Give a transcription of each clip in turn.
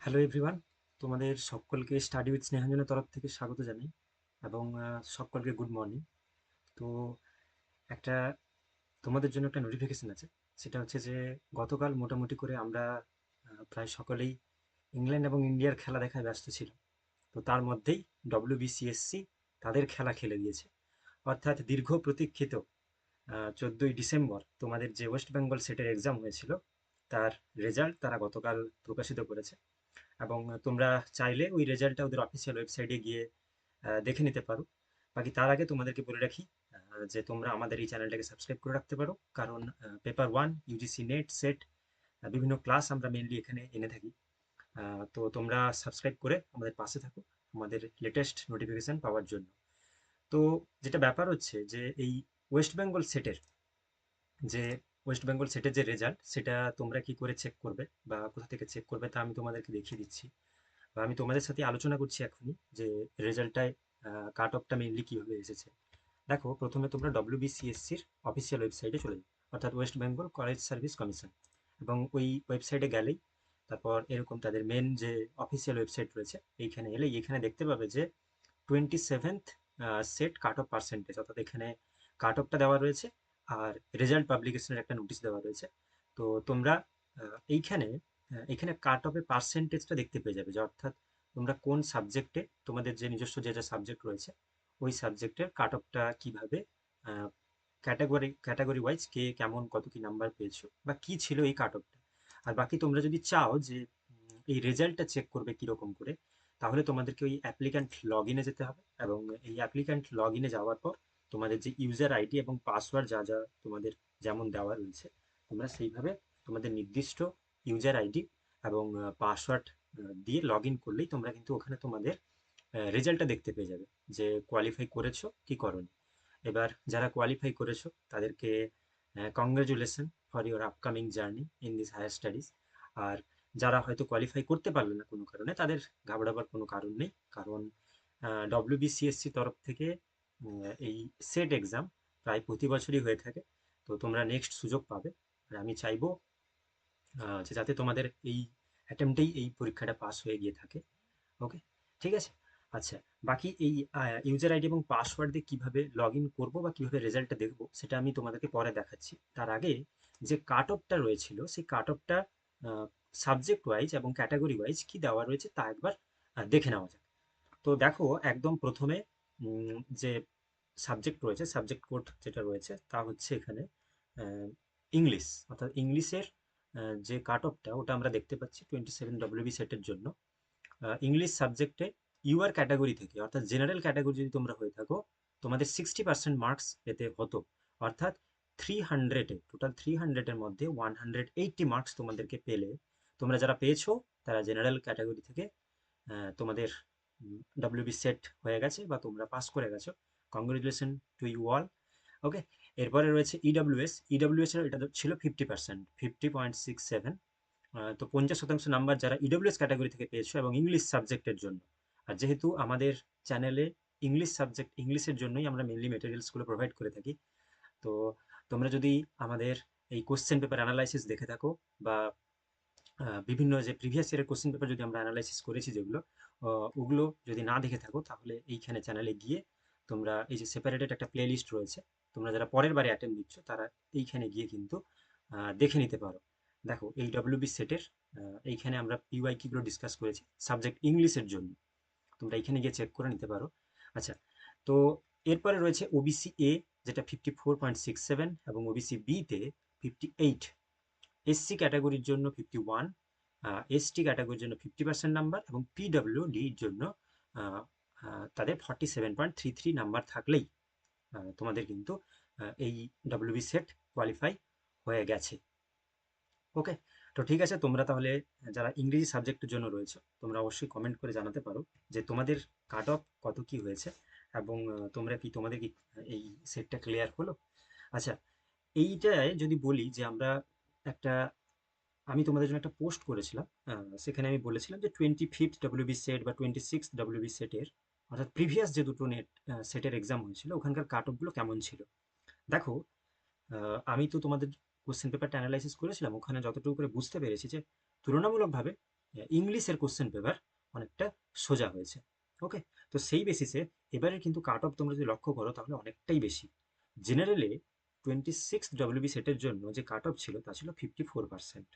Hello everyone, তোমাদের সকলকে study with স্নেহাঞ্জনের তরফ থেকে স্বাগত জানাই এবং সকলকে গুড মর্নিং। তো একটা তোমাদের জন্য একটা নোটিফিকেশন আছে। সেটা হচ্ছে যে গতকাল মোটামুটি করে আমরা প্রায় সকলেই ইংল্যান্ড এবং ইন্ডিয়ার খেলা দেখায় ব্যস্ত ছিল। তো তার মধ্যেই ডব্লিউবিসিএসসি তাদের খেলা খেলে দিয়েছে, অর্থাৎ দীর্ঘ প্রতীক্ষিত 14ই ডিসেম্বর তোমাদের যে ওয়েস্ট বেঙ্গল সেটের এক্সাম হয়েছিল তার রেজাল্ট তারা গতকাল প্রকাশিত করেছে। এবং তোমরা চাইলে ওই রেজাল্টটা ওদের অফিসিয়াল ওয়েবসাইটে গিয়ে দেখে নিতে পারো। বাকি তার আগে তোমাদেরকে বলে রাখি যে তোমরা আমাদের এই চ্যানেলটাকে সাবস্ক্রাইব করে রাখতে পারো, কারণ paper one, UGC net, set, বিভিন্ন ক্লাস আমরা মেনলি এখানে এনে থাকি। তো তোমরা সাবস্ক্রাইব করে আমাদের পাশে থাকো আমাদের লেটেস্ট নোটিফিকেশন পাওয়ার জন্য। তো যেটা ব্যাপার হচ্ছে যে এই ওয়েস্ট বেঙ্গল সেটের যে ওয়েস্ট বেঙ্গল সেটের যে রেজাল্ট, সেটা তোমরা কি করে চেক করবে বা কোথা থেকে চেক করবে তা আমি তোমাদেরকে দেখিয়ে দিচ্ছি, বা আমি তোমাদের সাথে আলোচনা করছি এখনই যে রেজাল্টটায় কাট অফটা মেইনলি কীভাবে এসেছে। দেখো, প্রথমে তোমরা ডব্লিউবিসিএসসির অফিসিয়াল ওয়েবসাইটে চলে যাও, অর্থাৎ West Bengal college service commission, এবং ওই ওয়েবসাইটে গেলেই তারপর এরকম তাদের মেন যে অফিসিয়াল ওয়েবসাইট রয়েছে এইখানে এলেই এখানে দেখতে পাবে যে 27th set cut off percentage, অর্থাৎ এখানে কাট অফটা দেওয়া রয়েছে আর রেজাল্ট পাবলিকেশনের একটা নোটিশ দেওয়া রয়েছে। তো তোমরা এইখানে এখানে কাট অফের পার্সেন্টেজটা দেখতে পেয়ে যাবে, যে অর্থাৎ তোমরা কোন সাবজেক্টে তোমাদের যে নিজস্ব যে যে সাবজেক্ট রয়েছে ওই সাবজেক্টের কাট অফটা কীভাবে ক্যাটাগরি ক্যাটাগরি ওয়াইজ কে কেমন কত কি নাম্বার পেয়েছো বা কি ছিল এই কাট অফটা। আর বাকি তোমরা যদি চাও যে এই রেজাল্টটা চেক করবে কীরকম করে, তাহলে তোমাদেরকে ওই অ্যাপ্লিক্যান্ট লগ ইনে যেতে হবে, এবং এই অ্যাপ্লিক্যান্ট লগ ইনে যাওয়ার পর তোমাদের যে ইউজার আইডি এবং পাসওয়ার্ড যা যা তোমাদের যেমন দেওয়া রয়েছে, তোমরা সেইভাবে তোমাদের নির্দিষ্ট ইউজার আইডি এবং পাসওয়ার্ড দিয়ে লগ ইন করলেই তোমরা কিন্তু ওখানে তোমাদের রেজাল্টটা দেখতে পেয়ে যাবে যে কোয়ালিফাই করেছো কি করোনি। এবার যারা কোয়ালিফাই করেছো তাদেরকে congratulation for your upcoming journey in this higher studies. আর যারা হয়তো কোয়ালিফাই করতে পারলো না কোনো কারণে, তাদের ঘাবড়াবার কোনো কারণ নেই, কারণ ডব্লিউবিসিএসসি তরফ থেকে এই সেট এক্সাম প্রায় প্রতি বছরই হয়ে থাকে। তো তোমরা নেক্সট সুযোগ পাবে, আর আমি চাইবো যে যাতে তোমাদের এই অ্যাটেম্পটেই এই পরীক্ষাটা পাস হয়ে গিয়ে থাকে। ওকে, ঠিক আছে। আচ্ছা, বাকি এই ইউজার আইডি এবং পাসওয়ার্ড দিয়ে কীভাবে লগ ইন করবো বা কীভাবে রেজাল্টটা দেখবো সেটা আমি তোমাদেরকে পরে দেখাচ্ছি। তার আগে যে কাট অফটা রয়েছিল সেই কাট অফটা সাবজেক্ট ওয়াইজ এবং ক্যাটাগরি ওয়াইজ কি দেওয়া রয়েছে তা একবার দেখে নেওয়া যাক। তো দেখো, একদম প্রথমে যে সাবজেক্ট রয়েছে, সাবজেক্ট কোড যেটা রয়েছে তা হচ্ছে এখানে ইংলিশ, অর্থাৎ ইংলিশের যে কাট অফটা ওটা আমরা দেখতে পাচ্ছি 27 ডব্লিউবি সেটের জন্য। ইংলিশ সাবজেক্টে ইউআর ক্যাটাগরি থেকে, অর্থাৎ জেনারেল ক্যাটাগরি যদি তোমরা হয়ে থাকো, তোমাদের 60% মার্কস পেতে হতো, অর্থাৎ 300-এ টোটাল 300-এর মধ্যে 180 মার্কস তোমাদেরকে পেলে, তোমরা যারা পেয়েছো তারা জেনারেল ক্যাটাগরি থেকে তোমাদের ডব্লিউবি সেট হয়ে গেছে বা তোমরা পাস করে গেছো। Congratulation to you all. Okay, এরপরে রয়েছে ইডব্লিউএস। ইডব্লিউএস এর এটা ছিল 50%, 50.67। তো 50% নাম্বার যারা ইডব্লিউএস ক্যাটাগরি থেকে পেয়েছো এবং ইংলিশ সাবজেক্টের জন্য। আর যেহেতু আমাদের চ্যানেলে ইংলিশ সাবজেক্ট, ইংলিশের জন্যই আমরা মেনলি মেটেরিয়ালসগুলো প্রোভাইড করে থাকি। তো তোমরা যদি আমাদের এই কোশ্চেন পেপার অ্যানালাইসিস দেখে থাকো বা বিভিন্ন যে প্রিভিয়াস ইয়ারের কোশ্চেন পেপার যদি আমরা অ্যানালাইসিস করেছি যেগুলো, ওগুলো যদি না দেখে থাকো তাহলে এইখানে চ্যানেলে গিয়ে তোমরা এই যে সেপারেটেড একটা প্লে লিস্ট রয়েছে, তোমরা যারা পরের বারে অ্যাটেম্প দিচ্ছ তারা এইখানে গিয়ে কিন্তু দেখে নিতে পারো। দেখো, এই ডব্লিউবি সেটের এইখানে আমরা পিওয়াই কিগুলো ডিসকাস করেছি সাবজেক্ট ইংলিশের জন্য, তোমরা এইখানে গিয়ে চেক করে নিতে পারো। আচ্ছা, তো এরপরে রয়েছে ওবিসি এ, যেটা 54.67 এবং ওবিসি বিতে 58, এসসি ক্যাটাগরির জন্য 51, এসটি ক্যাটাগরির জন্য 50% নাম্বার এবং পিডব্লিউডির জন্য তাদের 47.33 নাম্বার থাকলেই তোমাদের কিন্তু এই ডব্লিউবি সেট কোয়ালিফাই হয়ে গেছে। ওকে, তো ঠিক আছে, তোমরা তাহলে যারা ইংরেজি সাবজেক্টের জন্য রয়েছে তোমরা অবশ্যই কমেন্ট করে জানাতে পারো যে তোমাদের কাট অফ কত কি হয়েছে, এবং তোমরা কি তোমাদের কি এই সেটটা ক্লিয়ার হলো। আচ্ছা, এইটায় যদি বলি যে আমরা একটা, আমি তোমাদের জন্য একটা পোস্ট করেছিলাম, সেখানে আমি বলেছিলাম যে 25th ডব্লিউবি সেট বা 26th ডব্লিউবি সেটের, অর্থাৎ প্রিভিয়াস যে দুটো নেট সেটের এক্সাম হয়েছিল ওখানকার কাট অফগুলো কেমন ছিল। দেখো, আমি তো তোমাদের কোশ্চেন পেপারটা অ্যানালাইসিস করেছিলাম, ওখানে যতটুকু করে বুঝতে পেরেছি যে তুলনামূলকভাবে ইংলিশের কোশ্চেন পেপার অনেকটা সোজা হয়েছে। ওকে, তো সেই বেসিসে এবারে কিন্তু কাট অফ তোমরা যদি লক্ষ্য করো তাহলে অনেকটাই বেশি। জেনারেলে 26 ডব্লিউবি সেটের জন্য যে কাট অফ ছিল তা ছিল 54%।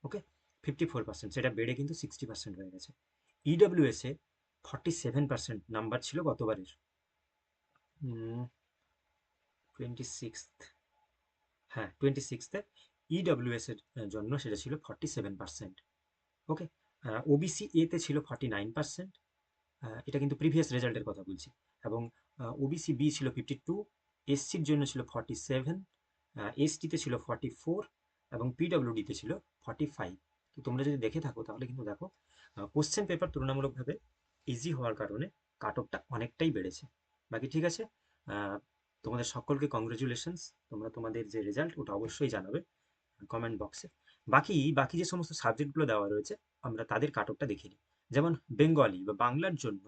ওকে, 54%, সেটা বেড়ে কিন্তু 60% হয়ে গেছে। ইডব্লিউএস এ 47% নাম্বার ছিল গতবারের। 26, হ্যাঁ 26-এ ইডব্লিউএস এর জন্য সেটা ছিল 47%। ওকে, ওবিসি এতে ছিল 49%, এটা কিন্তু প্রিভিয়াস রেজাল্টের কথা বলছি, এবং ওবিসি বি ছিল 52, এসসির জন্য ছিল 47, এসটিতে ছিল 44 এবং পিডব্লিউডিতে ছিল 45। তো তোমরা যদি দেখে থাকো তাহলে কিন্তু দেখো কোশ্চেন পেপার তুলনামূলকভাবে ইজি হওয়ার কারণে কাট অফটা অনেকটাই বেড়েছে। বাকি ঠিক আছে, আহ, তোমাদের সকলকে কংগ্রেচুলেশনস, তোমরা তোমাদের যে রেজাল্ট ওটা অবশ্যই জানাবে কমেন্ট বক্সে। বাকি বাকি যে সমস্ত সাবজেক্টগুলো দেওয়া রয়েছে আমরা তাদের কাট অফটা দেখে নিই। যেমন বেঙ্গলি বা বাংলার জন্য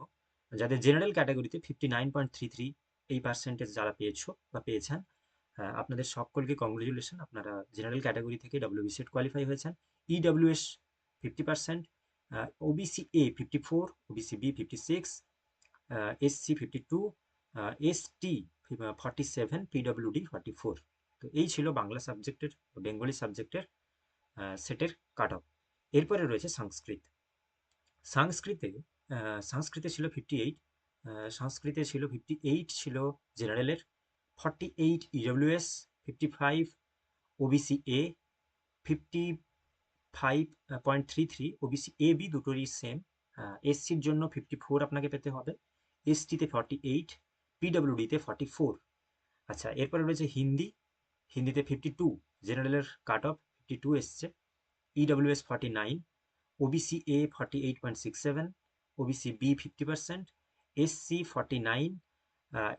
যাদের জেনারেল ক্যাটাগরিতে 59.33 এই পার্সেন্টেজ যারা পেয়েছো বা পেয়েছেন, আপনাদের সকলকে কংগ্রেচুলেশন, আপনারা জেনারেল ক্যাটাগরি থেকে ডব্লিউবি সেট কোয়ালিফাই হয়েছেন। EWS 50%, OBC A 54, OBC B 56, SC 52, ST 47, PWD 44। তো এই ছিল বাংলা সাবজেক্টের, বেঙ্গলি সাবজেক্টের সেটের কাট অফ। এরপরে রয়েছে সংস্কৃত। সংস্কৃতে সংস্কৃতে ছিল 58, সংস্কৃতে ছিল 58 ছিল জেনারেলের, 48 EWS, 55 OBC A, 55.33 OBC A B দুটোরই সেম। এসসির জন্য 54 আপনাকে পেতে হবে, এসটিতে 48, পিডব্লিউডিতে 44। আচ্ছা, এরপরে রয়েছে হিন্দি। হিন্দিতে 52 জেনারেলের কাট অফ 52 এসছে, EWS 49, OBC A 48.67, OBC B 50%, SC 49,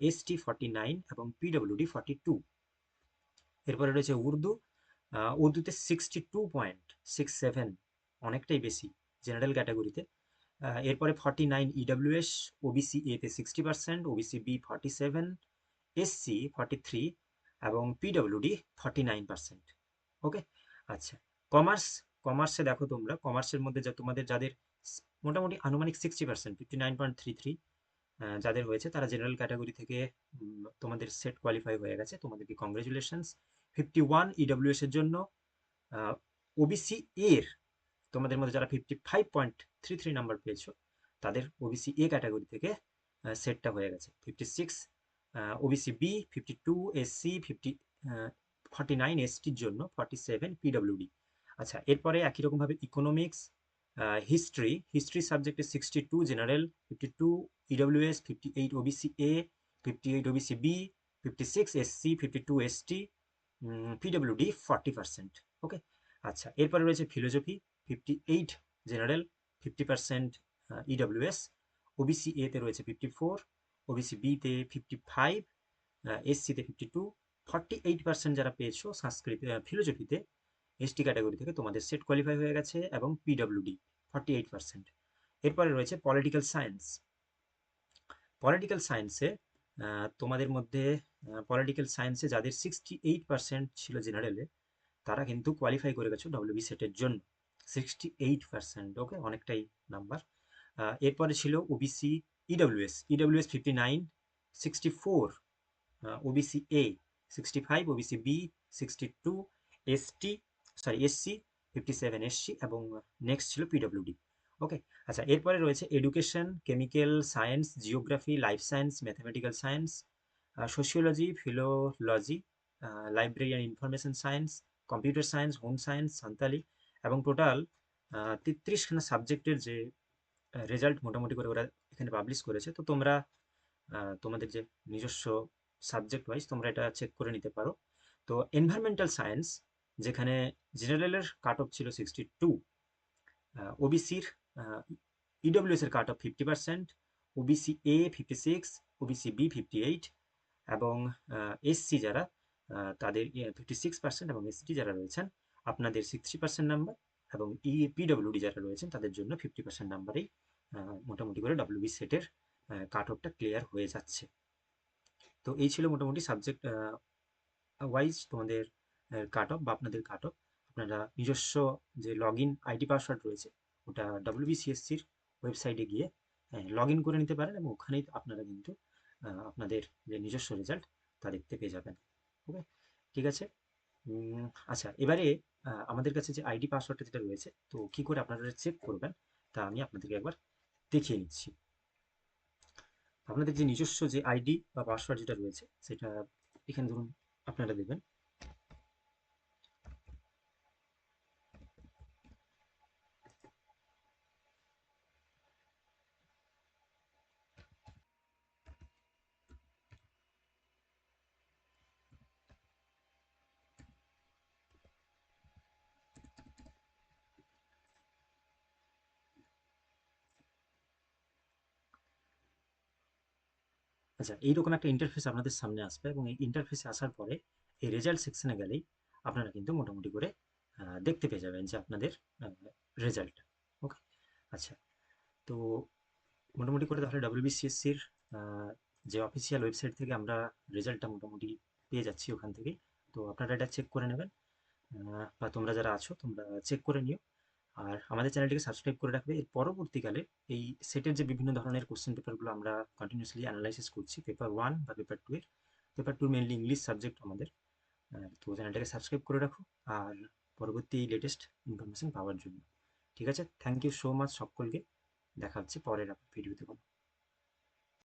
ST 49 এবং পিডব্লিউডি 42। এরপরে রয়েছে উর্দু। উর্দুতে 62.67, অনেকটাই বেশি জেনারেল ক্যাটাগরিতে। এরপরে 49 ইডব্লিউএস, ওবিসি এতে 60%, ওবিসি বি 47, এসসি 43 এবং পিডব্লিউডি 49%। ওকে, আচ্ছা, কমার্স। কমার্সে দেখো তোমরা কমার্সের মধ্যে যা তোমাদের যাদের মোটামুটি আনুমানিক 60%, 59.33 যাদের হয়েছে তারা জেনারেল ক্যাটাগরি থেকে তোমাদের সেট কোয়ালিফাই হয়ে গেছে, তোমাদেরকে কংগ্রেচুলেশনস। 51 ইডব্লিউএস এর জন্য, ওবিসি এর তোমাদের মধ্যে যারা 55.33 নাম্বার পেয়েছো তাদের ওবিসি এ ক্যাটাগরি থেকে সেটটা হয়ে গেছে। 56 ওবিসি বি, 52 এসসি, 49 এসটির জন্য, 47 পিডব্লিউডি। আচ্ছা, এরপরে একই রকমভাবে ইকোনমিক্স, হিস্ট্রি। হিস্ট্রি সাবজেক্টে 62 general, 52 EWS, 58 OBC A, 58 OBC B, 56 SC, 52 ST, PWD 40%। Okay, আচ্ছা, এরপরে রয়েছে ফিলোজফি। 58 জেনারেল, 50% ইডব্লিউএস, ওবিসি এতে রয়েছে 54, ওবিসি বিতে 55, এসসিতে 52, 48% যারা পেয়েছো সংস্কৃত ফিলোজফিতে এসটি ক্যাটাগরি থেকে তোমাদের সেট কোয়ালিফাই হয়ে গেছে এবং পিডব্লিউডি 48%। এরপরে রয়েছে পলিটিক্যাল সায়েন্স। পলিটিক্যাল সায়েন্সে তোমাদের মধ্যে পলিটিক্যাল সায়েন্সে যাদের 68% ছিল জেনারেলে তারা কিন্তু কোয়ালিফাই করে গেছো ডব্লিউবি সেটের জন্য। 68%, ওকে, অনেকটাই নাম্বার। এরপরে ছিল OBC EWS. EWS 59, 64 OBC A, 65 OBC B, 62 ST, sorry SC, 57 SC এবং নেক্সট ছিল পিডব্লিউডি। ওকে, আচ্ছা, এরপরে রয়েছে education, chemical science, geography, life science, mathematical science, sociology, philology, library and information science, computer science, home science, Santali, এবং total 33খানা সাবজেক্টের যে result মোটামুটি করে ওরা এখানে পাবলিশ করেছে। তো তোমরা তোমাদের যে নিজস্ব সাবজেক্ট ওয়াইজ তোমরা এটা চেক করে নিতে পারো। তো এনভায়রনমেন্টাল সায়েন্স, যেখানে জেনারেলের কাট অফ ছিল 62, ওবিসির ইডব্লিউএস এর cut off 50%, OBC A 56, OBC B 58 এবং এসসি যারা তাদের 56% এবং এসটি যারা রয়েছেন আপনাদের 60% নাম্বার এবং পিডব্লিউডি যারা রয়েছেন তাদের জন্য 50% নাম্বারেই মোটামুটি করে ডব্লিউবি সেটের কাট অফটা ক্লিয়ার হয়ে যাচ্ছে। তো এই ছিল মোটামুটি সাবজেক্ট ওয়াইজ তোমাদের কাট অফ বা আপনাদের কাট অফ। আপনারা নিজস্ব যে লগ ইন আইডি পাসওয়ার্ড রয়েছে ওটা WBCSCর ওয়েবসাইটে গিয়ে লগ ইন করে নিতে পারেন এবং ওখানেই আপনারা কিন্তু আপনাদের যে নিজস্ব রেজাল্ট তা দেখতে পেয়ে যাবেন। ওকে, ঠিক আছে। আচ্ছা, এবারে আমাদের কাছে যে আইডি পাসওয়ার্ডটা যেটা রয়েছে, তো কি করে আপনারা চেক করবেন তা আমি আপনাদেরকে একবার দেখিয়ে নিচ্ছি। আপনাদের যে নিজস্ব যে আইডি বা পাসওয়ার্ড যেটা রয়েছে সেটা এখানে ধরুন আপনারা দেবেন। আচ্ছা, এইরকম একটা ইন্টারফেস আপনাদের সামনে আসবে এবং এই ইন্টারফেসে আসার পরে এই রেজাল্ট সেকশনে গেলেই আপনারা কিন্তু মোটামুটি করে দেখতে পেয়ে যাবেন যে আপনাদের রেজাল্ট। ওকে, আচ্ছা, তো মোটামুটি করে তাহলে WBCSCর যে অফিসিয়াল ওয়েবসাইট থেকে আমরা রেজাল্টটা মোটামুটি পেয়ে যাচ্ছি ওখান থেকেই। তো আপনারা এটা চেক করে নেবেন, বা তোমরা যারা আছো তোমরা চেক করে নিও। আর আমাদের চ্যানেলটিকে সাবস্ক্রাইব করে রাখবে। এর পরবর্তীকালে এই সেটের যে বিভিন্ন ধরনের কোশ্চেন পেপারগুলো আমরা কন্টিনিউসলি অ্যানালাইসিস করছি, পেপার 1 বা পেপার 2 এর। পেপার 2 মেনলি ইংলিশ সাবজেক্ট আমাদের। তো চ্যানেলটাকে সাবস্ক্রাইব করে রাখো আর পরবর্তী লেটেস্ট ইনফরমেশন পাওয়ার জন্য। ঠিক আছে, থ্যাংক ইউ সো মাচ সকলকে। দেখা হচ্ছে পরের ভিডিওতে।